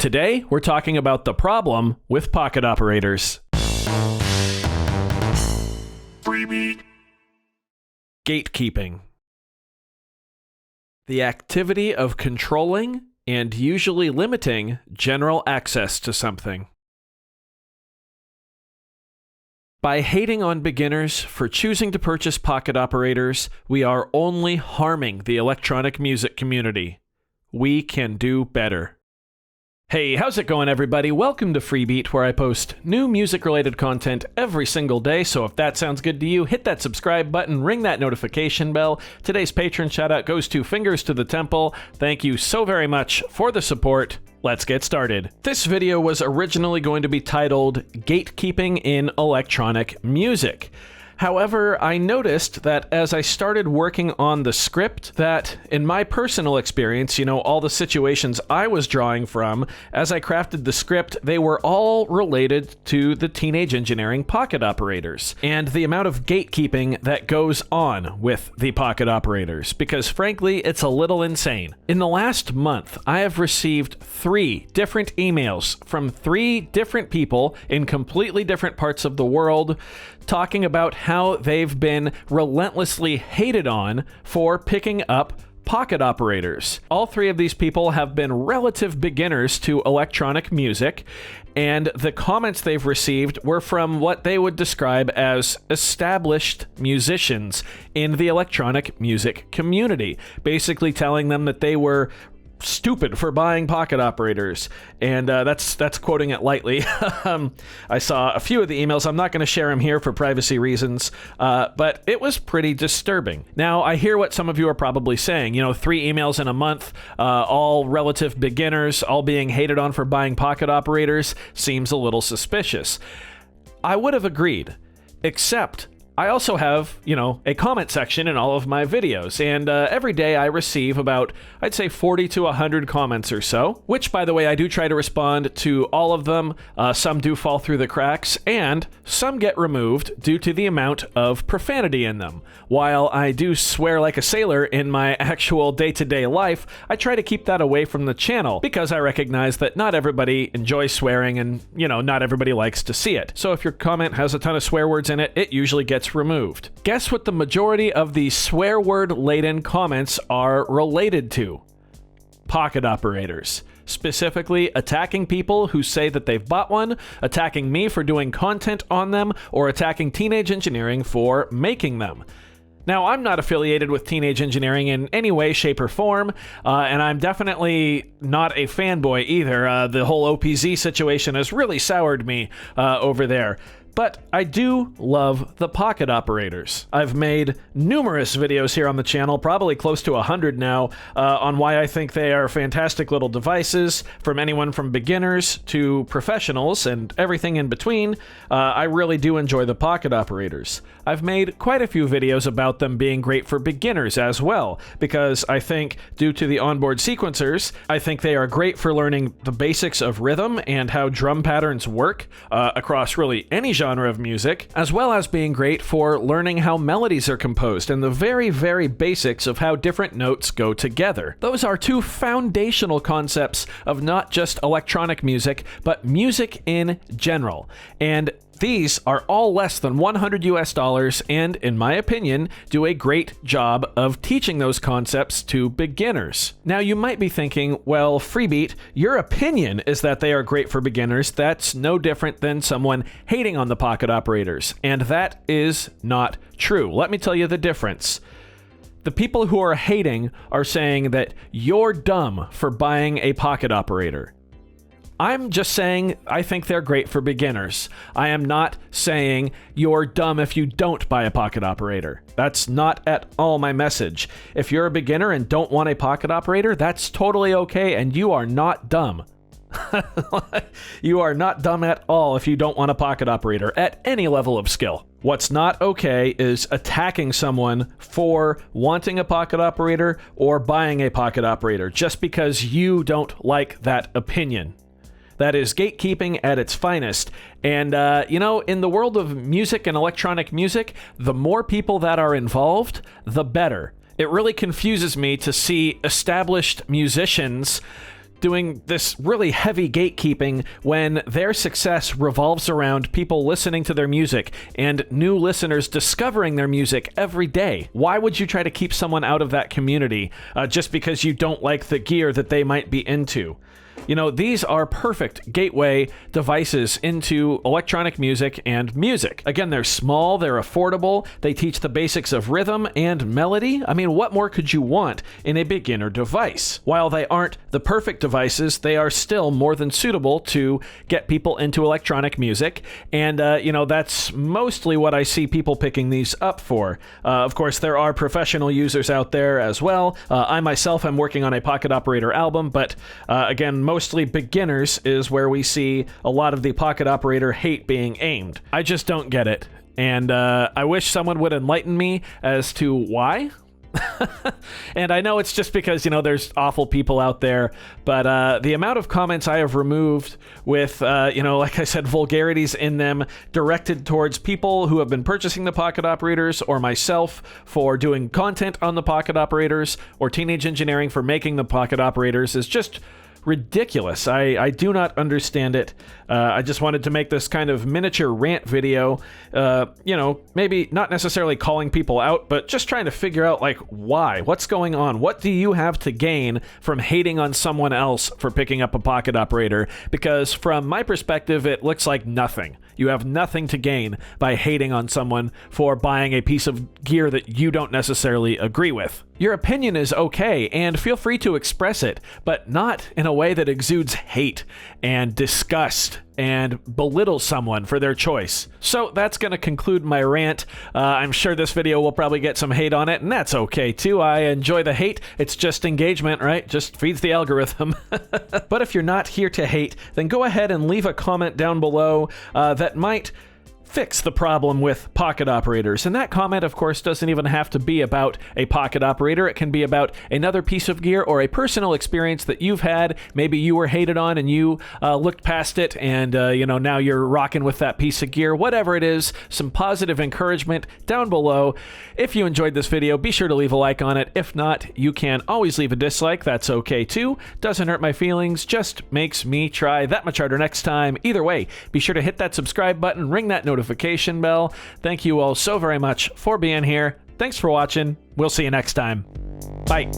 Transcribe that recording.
Today, we're talking about the problem with pocket operators. Freebie. Gatekeeping. The activity of controlling and usually limiting general access to something. By hating on beginners for choosing to purchase pocket operators, we are only harming the electronic music community. We can do better. Hey, how's it going, everybody? Welcome to Freebeat, where I post new music-related content every single day, so if that sounds good to you, hit that subscribe button, ring that notification bell. Today's patron shout-out goes to Fingers to the Temple. Thank you so very much for the support. Let's get started. This video was originally going to be titled Gatekeeping in Electronic Music. However, I noticed that as I started working on the script, that in my personal experience, all the situations I was drawing from, as I crafted the script, they were all related to the teenage engineering pocket operators, and the amount of gatekeeping that goes on with the pocket operators, because frankly, it's a little insane. In the last month, I have received 3 different emails from 3 different people in completely different parts of the world, talking about how they've been relentlessly hated on for picking up pocket operators. All 3 of these people have been relative beginners to electronic music, and the comments they've received were from what they would describe as established musicians in the electronic music community, basically telling them that they were stupid for buying pocket operators, and that's quoting it lightly. I saw a few of the emails. I'm not going to share them here for privacy reasons, but it was pretty disturbing. Now, I hear what some of you are probably saying. 3 emails in a month, all relative beginners, all being hated on for buying pocket operators, seems a little suspicious. I would have agreed, except I also have, a comment section in all of my videos, and every day I receive about, I'd say 40 to 100 comments or so, which, by the way, I do try to respond to all of them. Some do fall through the cracks, and some get removed due to the amount of profanity in them. While I do swear like a sailor in my actual day-to-day life, I try to keep that away from the channel, because I recognize that not everybody enjoys swearing, and, not everybody likes to see it. So if your comment has a ton of swear words in it, it usually gets removed. Guess what the majority of the swear word laden comments are related to? Pocket operators. Specifically attacking people who say that they've bought one, attacking me for doing content on them, or attacking Teenage Engineering for making them. Now, I'm not affiliated with Teenage Engineering in any way, shape, or form, and I'm definitely not a fanboy either. The whole OPZ situation has really soured me over there. But I do love the pocket operators. I've made numerous videos here on the channel, probably close to 100 now, on why I think they are fantastic little devices, from anyone from beginners to professionals and everything in between. I really do enjoy the pocket operators. I've made quite a few videos about them being great for beginners as well, because I think, due to the onboard sequencers, I think they are great for learning the basics of rhythm and how drum patterns work across really any genre of music, as well as being great for learning how melodies are composed and the very, very basics of how different notes go together. Those are 2 foundational concepts of not just electronic music, but music in general. And these are all less than $100 and, in my opinion, do a great job of teaching those concepts to beginners. Now, you might be thinking, well, Freebeat, your opinion is that they are great for beginners. That's no different than someone hating on the pocket operators, and that is not true. Let me tell you the difference. The people who are hating are saying that you're dumb for buying a pocket operator. I'm just saying I think they're great for beginners. I am not saying you're dumb if you don't buy a pocket operator. That's not at all my message. If you're a beginner and don't want a pocket operator, that's totally okay, and you are not dumb. You are not dumb at all if you don't want a pocket operator at any level of skill. What's not okay is attacking someone for wanting a pocket operator or buying a pocket operator just because you don't like that opinion. That is gatekeeping at its finest. And, in the world of music and electronic music, the more people that are involved, the better. It really confuses me to see established musicians doing this really heavy gatekeeping when their success revolves around people listening to their music and new listeners discovering their music every day. Why would you try to keep someone out of that community just because you don't like the gear that they might be into? You know, these are perfect gateway devices into electronic music and music. Again, they're small, they're affordable, they teach the basics of rhythm and melody. I mean, what more could you want in a beginner device? While they aren't the perfect devices, they are still more than suitable to get people into electronic music. And, you know, that's mostly what I see people picking these up for. Of course, there are professional users out there as well. I myself am working on a pocket operator album, but again, mostly beginners is where we see a lot of the pocket operator hate being aimed. I just don't get it. And I wish someone would enlighten me as to why. And I know it's just because, you know, there's awful people out there, but the amount of comments I have removed with, you know, like I said, vulgarities in them directed towards people who have been purchasing the pocket operators, or myself for doing content on the pocket operators, or Teenage Engineering for making the pocket operators is just ridiculous. I do not understand it. I just wanted to make this kind of miniature rant video, you know, maybe not necessarily calling people out, but just trying to figure out, like, why? What's going on? What do you have to gain from hating on someone else for picking up a pocket operator? Because from my perspective, it looks like nothing. You have nothing to gain by hating on someone for buying a piece of gear that you don't necessarily agree with. Your opinion is okay, and feel free to express it, but not in a way that exudes hate and disgust and belittle someone for their choice. So that's going to conclude my rant. I'm sure this video will probably get some hate on it, and that's okay too. I enjoy the hate. It's just engagement, right? Just feeds the algorithm. But if you're not here to hate, then go ahead and leave a comment down below that might fix the problem with pocket operators. And that comment, of course, doesn't even have to be about a pocket operator. It can be about another piece of gear or a personal experience that you've had. Maybe you were hated on and you looked past it, and you know, now you're rocking with that piece of gear. Whatever it is, some positive encouragement down below. If you enjoyed this video, be sure to leave a like on it. If not, you can always leave a dislike. That's okay too. Doesn't hurt my feelings, just makes me try that much harder next time. Either way, be sure to hit that subscribe button, ring that notification bell. Thank you all so very much for being here. Thanks for watching. We'll see you next time. Bye.